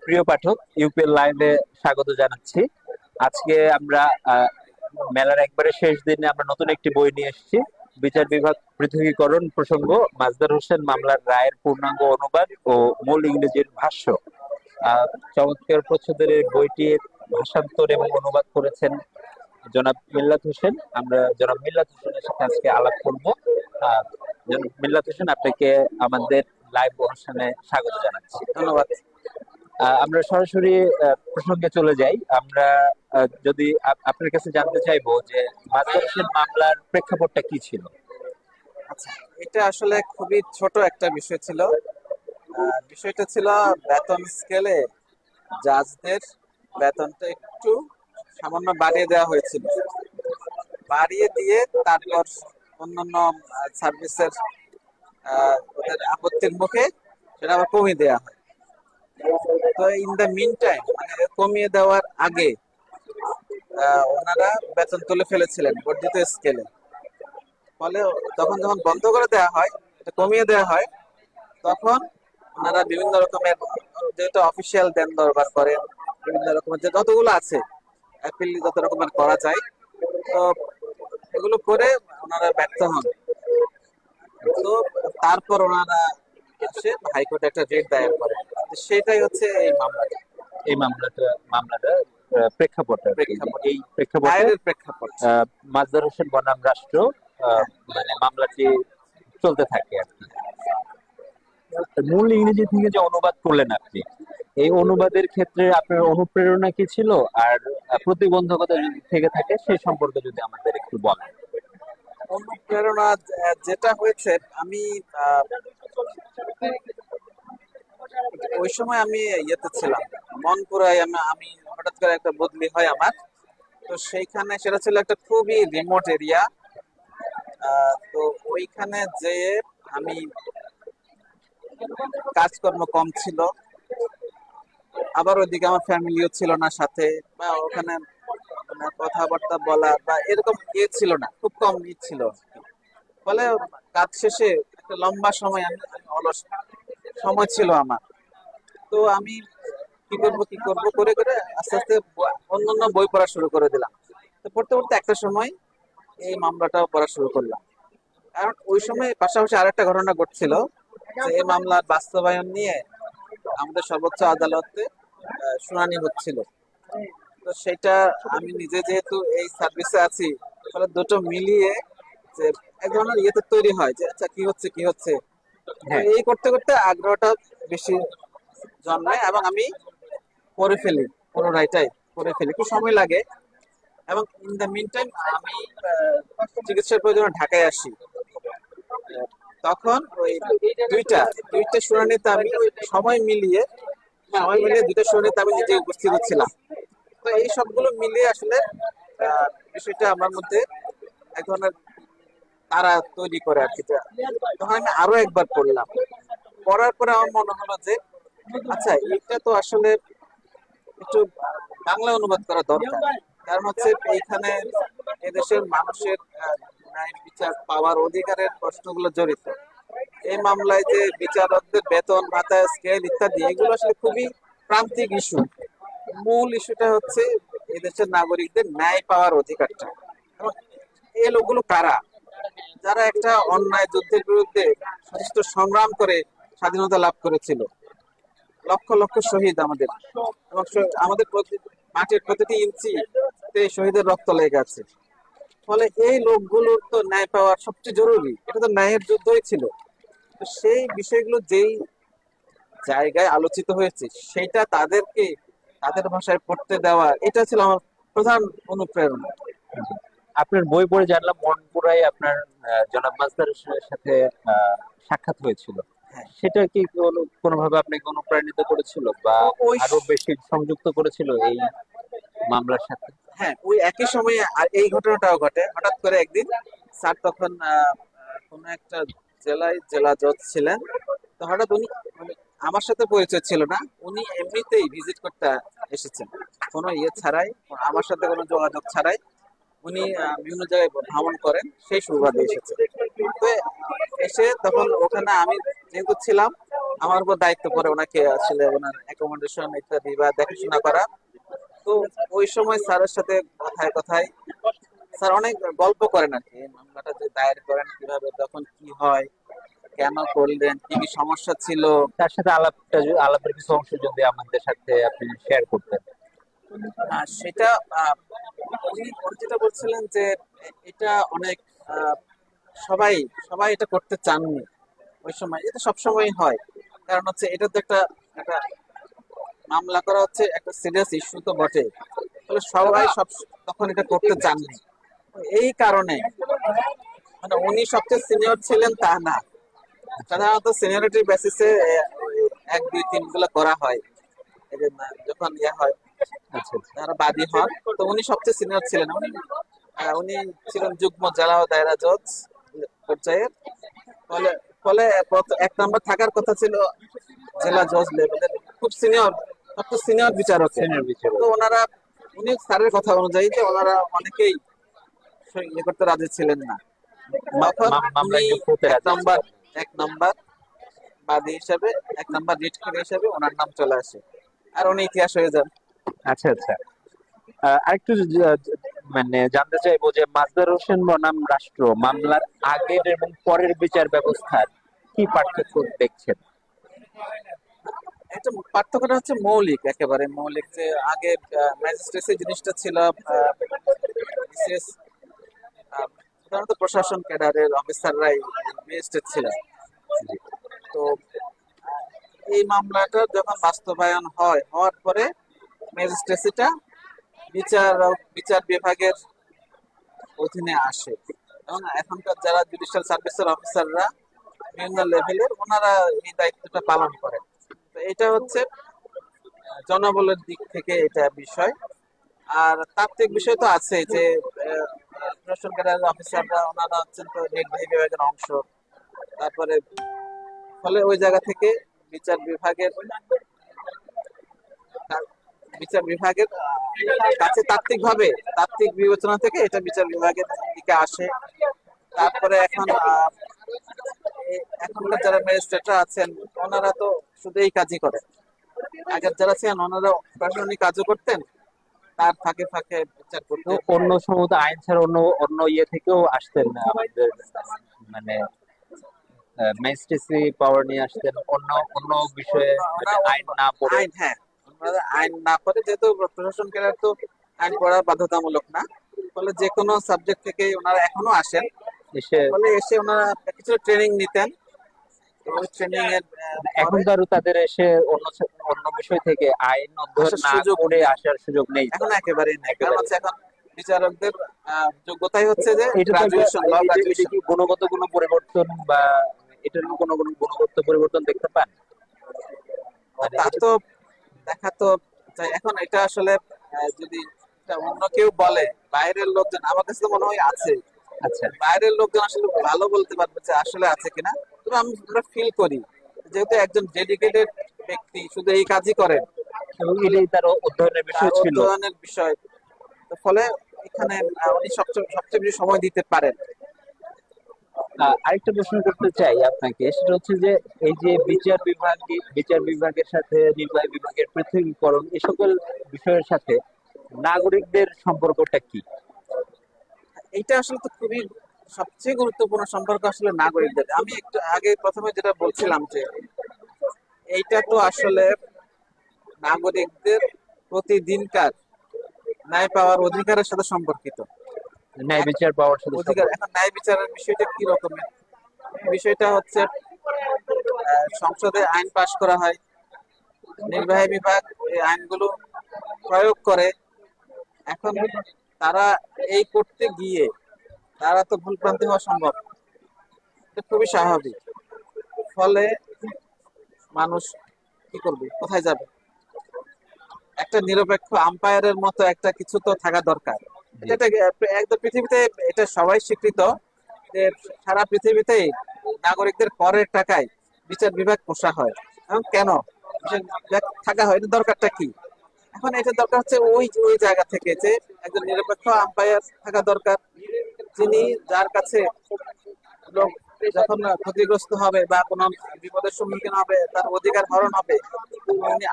প্রিয় পাঠক, ইউপিএল লাইভে স্বাগত জানাচ্ছি। আজকে আমরা মেলার একবারে শেষ দিনে আমরা নতুন একটি বই নিয়ে এসেছি। বিচার বিভাগ পৃথকীকরণ প্রসঙ্গ, মাজদার হোসেন মামলার রায়ের পূর্ণাঙ্গ অনুবাদ ও মূল ইংরেজির ভাষ্য। চমৎকার প্রচ্ছদের এই বইটির ভাষান্তর এবং অনুবাদ করেছেন জনাব মিল্লাত হোসেন। আমরা জনাব মিল্লাত হোসেনের সাথে আজকে আলাপ করবো। জনাব মিল্লাত হোসেন, আপনাকে আমাদের লাইভ অনুষ্ঠানে স্বাগত জানাচ্ছি। ধন্যবাদ। আমরা সরাসরি প্রসঙ্গে চলে যাই। আমরা যদি আপনার কাছে জানতে চাইবো যে মাজদার হোসেন মামলার প্রেক্ষাপটটা কি ছিল। আচ্ছা, এটা আসলে খুবই ছোট একটা বিষয় ছিল। বিষয়টা ছিল বেতন স্কেলে জাজদের বেতনটা একটু সামান্য বাড়িয়ে দেওয়া হয়েছিল। বাড়িয়ে দিয়ে তারপর অন্যান্য সার্ভিসের ওদের আপত্তির মুখে সেটা আবার কমিয়ে দেওয়া হয়। তো ইন দ্য মিন টাইম, মানে কমিয়ে দেওয়ার আগে ওনারা বেতন তুলে ফেলেছিলেন বর্ধিত স্কেলে। ফলে যখন বন্ধ করে দেওয়া হয়, এটা কমিয়ে দেওয়া হয়, তখন ওনারা বিভিন্ন রকমের যেটা অফিসিয়াল দেন দরবার করেন, বিভিন্ন রকমের যে যতগুলো আছে অ্যাপিল যত রকমের করা যায়, তো এগুলো করে ওনারা ব্যর্থ হন। তো তারপর ওনারা এসে হাইকোর্টে একটা রিট দায়ের করেন। সেটাই হচ্ছে এই মামলাটা। এই মামলাটা প্রেক্ষাপট এই প্রেক্ষাপট মাজদার হোসেন বনাম রাষ্ট্র মানে মামলাটি চলতে থাকে আর কি। মূল ইংরেজি থেকে যে অনুবাদ করলেন আপনি, এই অনুবাদের ক্ষেত্রে আপনার অনুপ্রেরণা কি ছিল, আর প্রতিবন্ধকতা যদি থেকে থাকে সেই সম্পর্কে যদি আমাদের একটু বলেন। অনুপ্রেরণা যেটা হয়েছে, আমি ওই সময় আমি ইয়েতে ছিলাম, মনপুরায়। আমি হঠাৎ করে একটা বদলি হয় আমার, তো সেইখানে সেটা ছিল একটা খুবই রিমোট এরিয়া। তো ওইখানে যে আমি কাজকর্ম কম ছিল, আবার ওইদিকে আমার ফ্যামিলিও ছিল না সাথে, বা ওখানে মানে কথাবার্তা বলা বা এরকম ইয়ে ছিল না, খুব কম ই ছিল। ফলে কাজ শেষে একটা লম্বা সময় আমি অলস সময় ছিল আমার। তো আমি কি করব করে করে আস্তে আস্তে অন্যান্য বই পড়া শুরু করে দিলাম। তো পড়তে পড়তে একটা সময় এই মামলাটাও পড়া শুরু করলাম। কারণ ওই সময় পাশাপাশি আরেকটা ঘটনা ঘটছিল, যে এই মামলার বাস্তবায়ন নিয়ে আমাদের সর্বোচ্চ আদালতে শুনানি হচ্ছিল। তো সেটা আমি নিজে যেহেতু এই সার্ভিসে আছি, ফলে দুটো মিলিয়ে যে এক ধরনের ইয়েতে তৈরি হয় যে আচ্ছা কি হচ্ছে। এই করতে করতে আগ্রহটা বেশি জন্মায় এবং আমি করে ফেলি, পুরো রাইটাই করে ফেলি, একটু সময় লাগে। এবং ইন দ্য মিন টাইম আমি চিকিৎসার প্রয়োজনে ঢাকায় আসি। তখন ওই দুইটা শুনানিতে আমি সময় মিলিয়ে দুইটা শুনানিতে আমি নিজে উপস্থিত ছিলাম। তো এই সবগুলো মিলিয়ে আসলে বিষয়টা আমার মধ্যে এক ধরনের তারা তৈরি করে আর কি। তখন আমি আরো একবার পড়লাম, পড়ার পরে আমার মনে হলো যে আচ্ছা, এটা তো আসলে একটু বাংলা অনুবাদ করা দরকার। কারণ হচ্ছে এইখানে এদেশের মানুষের ন্যায় বিচার পাওয়ার অধিকারের প্রশ্নগুলো জড়িত। এই মামলায় যে বিচারকদের বেতন ভাতা স্কেল ইত্যাদি, এগুলো আসলে খুবই প্রান্তিক ইস্যু। মূল ইস্যুটা হচ্ছে এদেশের নাগরিকদের ন্যায় পাওয়ার অধিকারটা। এবং এই লোকগুলো কারা, যারা একটা অন্যায় যুদ্ধের বিরুদ্ধে সশস্ত্র সংগ্রাম করে স্বাধীনতা লাভ করেছিল। লক্ষ লক্ষ শহীদ আমাদের, এবং আমাদের মাটির প্রতিটি ইঞ্চি শহীদের রক্ত লেগে আছে। ফলে এই লোকগুলোর তো ন্যায় পাওয়ার সবচেয়ে জরুরি, এটা তো ন্যায়ের যুদ্ধই ছিল। তো সেই বিষয়গুলো যেই জায়গায় আলোচিত হয়েছে, সেটা তাদেরকে তাদের ভাষায় পড়তে দেওয়া, এটা ছিল আমার প্রধান অনুপ্রেরণা। আপনার বই পড়ে জানলাম মনপুরায় আপনার জনাব মাজদার হোসেনের সাথে সাক্ষাৎ হয়েছিল। সেটা কি কোনোভাবে আপনাকে অনুপ্রাণিত করেছিল বা আরো বেশি সংযুক্ত করেছিল এই মামলার সাথে? হ্যাঁ, ওই একই সময়ে আর এই ঘটনাটাও ঘটে। হঠাৎ করে একদিন স্যার তখন কোন একটা জেলায় জেলা জজ ছিলেন। তো হঠাৎ উনি, মানে আমার সাথে পরিচয় ছিল না, উনি এমনিতেই ভিজিট করতে এসেছেন, কোনো ইয়ে ছাড়াই, আমার সাথে কোনো যোগাযোগ ছাড়াই। উনি বিভিন্ন জায়গায় ভ্রমণ করেন, সেই সুবাদে এসেছে। তো এসে তখন ওখানে আমি যেহেতু ছিলাম, আমার উপর দায়িত্ব পড়ে ওনাকে আসলে ওনার অ্যাকোমোডেশন ইত্যাদি বা দেখাশোনা করা। তো ওই সময় স্যারের সাথে কথায় কথায় স্যার অনেক গল্প করেন আর কি, এই মামলাটা যে দায়ের করেন কিভাবে, তখন কি হয়, কেন করলেন, কি কি সমস্যা ছিল। তার সাথে আলাপের কিছু অংশ যদি আমাদের সাথে আপনি শেয়ার করতেন। সেটা উনি যেটা বলছিলেন যে এটা অনেক আহ, সবাই সবাই এটা করতে চাননি ওই সময়। এটা সবসময় হয়, কারণ হচ্ছে এটা তো একটা একটা মামলা করা হচ্ছে, একটা সিরিয়াস ইস্যু তো বটে। তাহলে সবাই তখন এটা করতে চাননি। এই কারণে মানে উনি সবচেয়ে সিনিয়র ছিলেন তা না, সাধারণত সিনিয়রিটি বেসিসে এক দুই তিন গুলো করা হয়। এই যে যখন ইয়ে হয়, আচ্ছা আচ্ছা। যারা বাদী হন, তো উনি সবচেয়ে সিনিয়র ছিলেন। উনি ছিলেন যুগ্ম জেলা ও দায়রা জজ পর্যায়ের। ফলে ফলে এক নম্বর থাকার কথা ছিল জেলা জজ লেভেলের, খুব সিনিয়র, সবচেয়ে সিনিয়র বিচারকের। সিনিয়র বিচারক। তো ওনারা, উনি স্যারের কথা অনুযায়ী যে ওনারা অনেকেই ইয়ে করতে রাজি ছিলেন না, তখন উনি মামলায় যুক্ত হতে এক রাজি নম্বর ছিলেন। এক নম্বর বাদী হিসাবে, এক নম্বর রিটকারী হিসাবে ওনার নাম চলে আসে, আর উনি ইতিহাস হয়ে যান। আচ্ছা আচ্ছা। আরেকটু মানে জানতে চাইবো যে মাজদার হোসেন বনাম রাষ্ট্র মামলার আগের এবং পরের বিচার ব্যবস্থার কি পার্থক্য দেখছেন? একটা পার্থক্যটা হচ্ছে মৌলিক, একেবারে মৌলিক। যে আগে ম্যাজিস্ট্রেসি জিনিসটা ছিল বিশেষ সাধারণত প্রশাসন ক্যাডারের অফিসাররাই ম্যাজিস্ট্রেট ছিলেন। তো এই মামলাটা যখন বাস্তবায়ন হওয়ার পরে ম্যাজিস্ট্রেসিটা বিচার বিচার বিভাগের অধীনে আসে, এবং এখনকার যারা জুডিশিয়াল সার্ভিসের অফিসাররা বিভিন্ন লেভেলের, ওনারা এই দায়িত্বটা পালন করেন। তো এটা হচ্ছে জনবলের দিক থেকে এটা বিষয়। আর তাত্ত্বিক বিষয় তো আছে যে প্রশাসন ক্যাডারের অফিসাররা ওনারা হচ্ছেন তো নির্বাহী বিভাগের অংশ। তারপরে ফলে ওই জায়গা থেকে বিচার বিভাগের বিচার বিভাগের কাছে তাত্ত্বিক বিবেচনা থেকে এটা বিচার বিভাগের দিকে আসে। তারপরে এখনকার যারা ম্যাজিস্ট্রেটরা আছেন, ওনারা তো শুধু এই কাজই করেন। আগের যারা ছিলেন ওনারা প্রশাসনিক কাজও করতেন, তার ফাঁকে ফাঁকে বিচার তো করতেন। অন্য সম্ভবত আইন ছাড়া অন্য অন্য ইয়ে থেকেও আসতেন না আমাদের, মানে ম্যাজিস্ট্রেসি পাওয়ার নিয়ে আসতেন অন্য অন্য বিষয়ে, মানে আইন না পড়ে। আইন, হ্যাঁ, ওনারা আইন না পড়ে, যেহেতু প্রশাসন ক্যাডার তো আইন পড়া বাধ্যতামূলক না, ফলে যে কোনো সাবজেক্ট থেকে ওনারা এখনো আসেন। এসে ফলে এসে ওনারা কিছু ট্রেনিং নিতেন। তো ওই ট্রেনিং এর এখন পরে তো আরো তাদের এসে অন্য অন্য বিষয় থেকে আইন অধ্যয়ন আসার না সুযোগ করে নেই, আসার সুযোগ নেই তো। এখন একেবারেই নেই। কারণ একেবারে হচ্ছে এখন বিচারকদের যোগ্যতাই হচ্ছে যে এটা তো গ্রাজুয়েশন, ল এটা গ্রাজুয়েশন। কি গুণগত কোনো পরিবর্তন বা এটার কোনো কোনো গুণগত পরিবর্তন দেখতে পান? মানে তা এটা তো দেখা তো যায়। এখন এটা আসলে যদি এটা অন্য কেউ বলে, বাইরের লোকজন, আমার কাছে তো মনে হয় আছে। আচ্ছা। বাইরের লোকজন আসলে ভালো বলতে পারবে যে আসলে আছে কিনা। তবে আমরা ফিল করি, যেহেতু একজন ডেডিকেটেড ব্যক্তি শুধু এই কাজই করেন, এবং এটাই তার অধ্যয়নের তার বিষয় ছিল। অধ্যয়নের বিষয়, তো ফলে এখানে উনি সবচেয়ে সবচেয়ে বেশি সময় দিতে পারেন। আরেকটা প্রশ্ন করতে চাই আপনাকে, সেটা হচ্ছে যে এই যে বিচার বিভাগের সাথে নির্বাহী বিভাগের পৃথকীকরণ, এই সকল বিষয়ের সাথে নাগরিকদের সম্পর্কটা কি? এইটা আসলে তো খুবই সবচেয়ে গুরুত্বপূর্ণ সম্পর্ক আসলে নাগরিকদের। আমি একটু আগে প্রথমে যেটা বলছিলাম যে এইটা তো আসলে নাগরিকদের প্রতিদিনকার ন্যায় পাওয়ার অধিকারের সাথে সম্পর্কিত। ন্যায় বিচার পাওয়ার সাথে অধিকার, সম্পর্ক। এখন ন্যায় বিচারের বিষয়টা কি রকমের? বিষয়টা হচ্ছে সংসদে আইন পাশ করা হয়, নির্বাহী বিভাগ এই আইনগুলো প্রয়োগ করে। এখন তারা এই করতে গিয়ে তারা তো ভুলভ্রান্তি হওয়া সম্ভব, এটা খুবই স্বাভাবিক। ফলে মানুষ কি করবে, কোথায় যাবে? একটা নিরপেক্ষ আম্পায়ারের মতো একটা কিছু তো থাকা দরকার। জি। এটা একদম পৃথিবীতে এটা সবাই স্বীকৃত যে সারা পৃথিবীতেই নাগরিকদের করের টাকায় বিচার বিভাগ পোষা হয়। এবং কেন বিচার বিভাগ থাকা হয়, এটা দরকারটা কি? এখন এটা দরকার হচ্ছে ওই ওই জায়গা থেকে যে একজন নিরপেক্ষ আম্পায়ার থাকা দরকার, যিনি যার কাছে যখন ক্ষতিগ্রস্ত হবে বা কোনো বিপদের সম্মুখীন হবে, তার অধিকার হরণ হবে, তখন উনি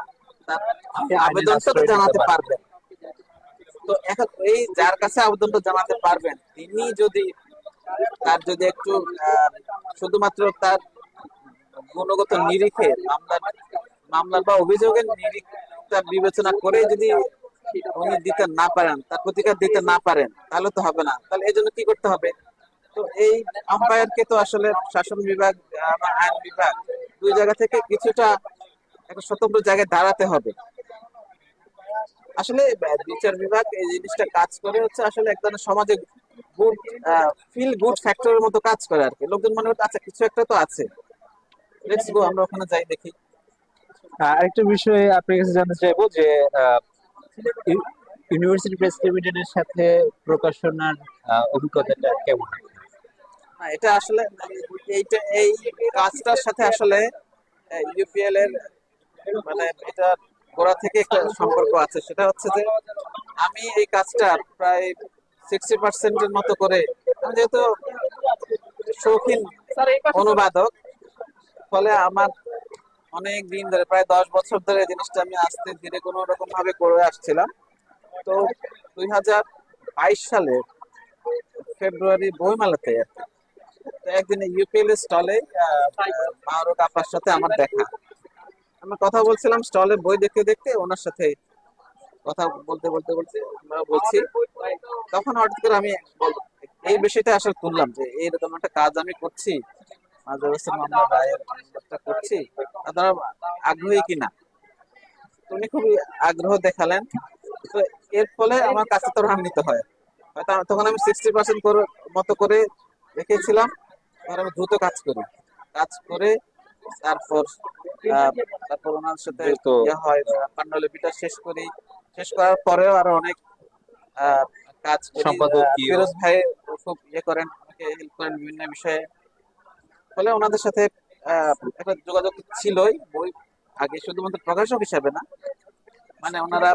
তার আইনের আবেদনটা তো আশ্রয় নিতে জানাতে পারবেন। পারবেন। তো এখন এই যার কাছে আবেদনটা জানাতে পারবেন, তিনি যদি তার যদি একটু শুধুমাত্র তার গুণগত নিরিখে মামলার বা অভিযোগের নিরিখটা বিবেচনা করে যদি উনি দিতে না পারেন, তার প্রতিকার দিতে না পারেন, তাহলে তো হবে না। তাহলে এই জন্য কি করতে হবে? তো এই আম্পায়ারকে তো আসলে শাসন বিভাগ বা আইন বিভাগ দুই জায়গা থেকে কিছুটা একটা স্বতন্ত্র জায়গায় দাঁড়াতে হবে। আসলে বিচার বিভাগ এই জিনিসটা কাজ করে হচ্ছে আসলে এক ধরনের সমাজে গুড ফিল গুড ফ্যাক্টরের মতো কাজ করে আর কি। লোকজন মনে করতে আচ্ছা কিছু একটা তো আছে, লেটস গো আমরা ওখানে যাই দেখি। আরেকটা বিষয় আপনার কাছে জানতে চাইবো যে ইউনিভার্সিটি প্রেস লিমিটেডের সাথে প্রকাশনার অভিজ্ঞতাটা কেমন? না, এটা আসলে এই কাজটার সাথে আসলে ইউপিএল এর মানে এটা গোড়া থেকে একটা সম্পর্ক আছে। সেটা হচ্ছে যে আমি এই কাজটা প্রায় 60% মতো করে, আমি যেহেতু শৌখিন অনুবাদক, ফলে আমার অনেক দিন ধরে প্রায় 10 বছর ধরে এই জিনিসটা আমি আস্তে ধীরে কোনো রকম ভাবে করে আসছিলাম। তো 2022 সালে ফেব্রুয়ারি বইমেলাতে আর কি, তো একদিন ইউপিএল এর স্টলে মাহরুক আপার সাথে আমার দেখা। আমরা কথা বলছিলাম স্টলে বই দেখতে দেখতে, ওনার সাথে কথা বলতে বলতে বলতে আমরা বলছি, তখন হঠাৎ করে আমি এই বিষয়টা আসলে তুললাম যে এইরকম একটা কাজ আমি করছি, মাঝে হোসেন মামলা রায়ের একটা করছি, আপনারা আগ্রহী কিনা। তো উনি খুবই আগ্রহ দেখালেন। তো এর ফলে আমার কাছে তো রান্বিত হয়। হয়তো তখন আমি 60% মতো করে রেখেছিলাম, এবার আমি দ্রুত কাজ করি, কাজ করে তারপর আহ, তারপর ওনার সাথে দ্রুত ইয়ে হয়, পান্ডুলিপিটা শেষ করি। শেষ করার পরেও আরো অনেক আহ, কাজ করি। সম্পাদকীয় ফিরোজ ভাই খুব ইয়ে করেন, আমাকে হেল্প করেন বিভিন্ন বিষয়ে। ফলে ওনাদের সাথে একটা যোগাযোগ ছিলই। বই আগে শুধুমাত্র প্রকাশক হিসাবে না, মানে ওনারা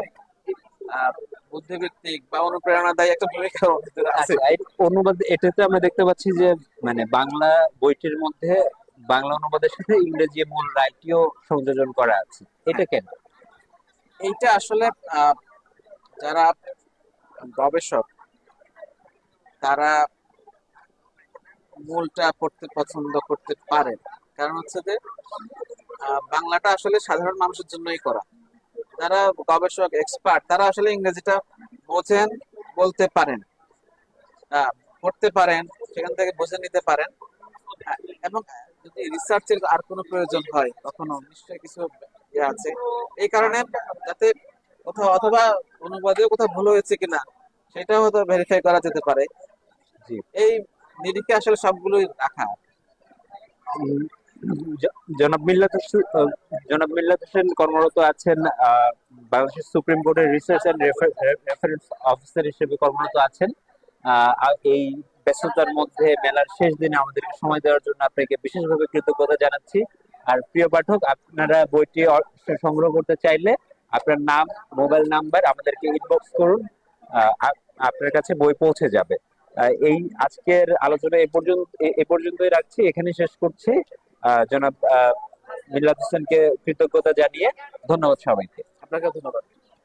আহ, বুদ্ধিবৃত্তিক বা অনুপ্রেরণাদায়ী একটা ভূমিকা ওনাদের আছে। আচ্ছা, এই অনুবাদ এটাতে আমরা দেখতে পাচ্ছি যে মানে বাংলা বইটির মধ্যে বাংলা অনুবাদের সাথে ইংরেজি মূল রাইটিও সংযোজন করা আছে, এটা হ্যাঁ, কেন? এইটা আসলে আহ, যারা গবেষক তারা মূলটা পড়তে পছন্দ করতে পারেন। কারণ হচ্ছে যে বাংলাটা আসলে সাধারণ মানুষের জন্যই করা। যারা গবেষক এক্সপার্ট তারা আসলে ইংরেজিটা বোঝেন, বলতে পারেন, আহ, পড়তে পারেন, সেখান থেকে বুঝে নিতে পারেন। আহ, এবং যদি রিসার্চের আর কোনো প্রয়োজন হয় তখনও নিশ্চয়ই কিছু ইয়ে আছে। এই কারণে যাতে কোথাও অথবা অনুবাদেও কোথাও ভুল হয়েছে কিনা সেটাও হয়তো ভেরিফাই করা যেতে পারে, জি। এই নিরিখে আসলে সবগুলোই রাখা। উম, জনাব মিল্লাত জনাব মিল্লাত হোসেন কর্মরত আছেন বাংলাদেশ সুপ্রিম কোর্টের রিসার্চ এন্ড রেফারেন্স অফিসার হিসেবে কর্মরত আছেন। আর এই ব্যস্ততার মধ্যে মেলার শেষ দিনে আমাদেরকে সময় দেওয়ার জন্য আপনাকে বিশেষভাবে কৃতজ্ঞতা জানাচ্ছি। আর প্রিয় পাঠক, আপনারা বইটি সংগ্রহ করতে চাইলে আপনার নাম, মোবাইল নাম্বার আমাদেরকে ইনবক্স করুন, আপনার কাছে বই পৌঁছে যাবে। এই আজকের আলোচনা এ পর্যন্তই রাখছি, এখানে শেষ করছি। জনাব মিল্লাত হোসেনকে কৃতজ্ঞতা জানিয়ে ধন্যবাদ সবাইকে। আপনাকে ধন্যবাদ।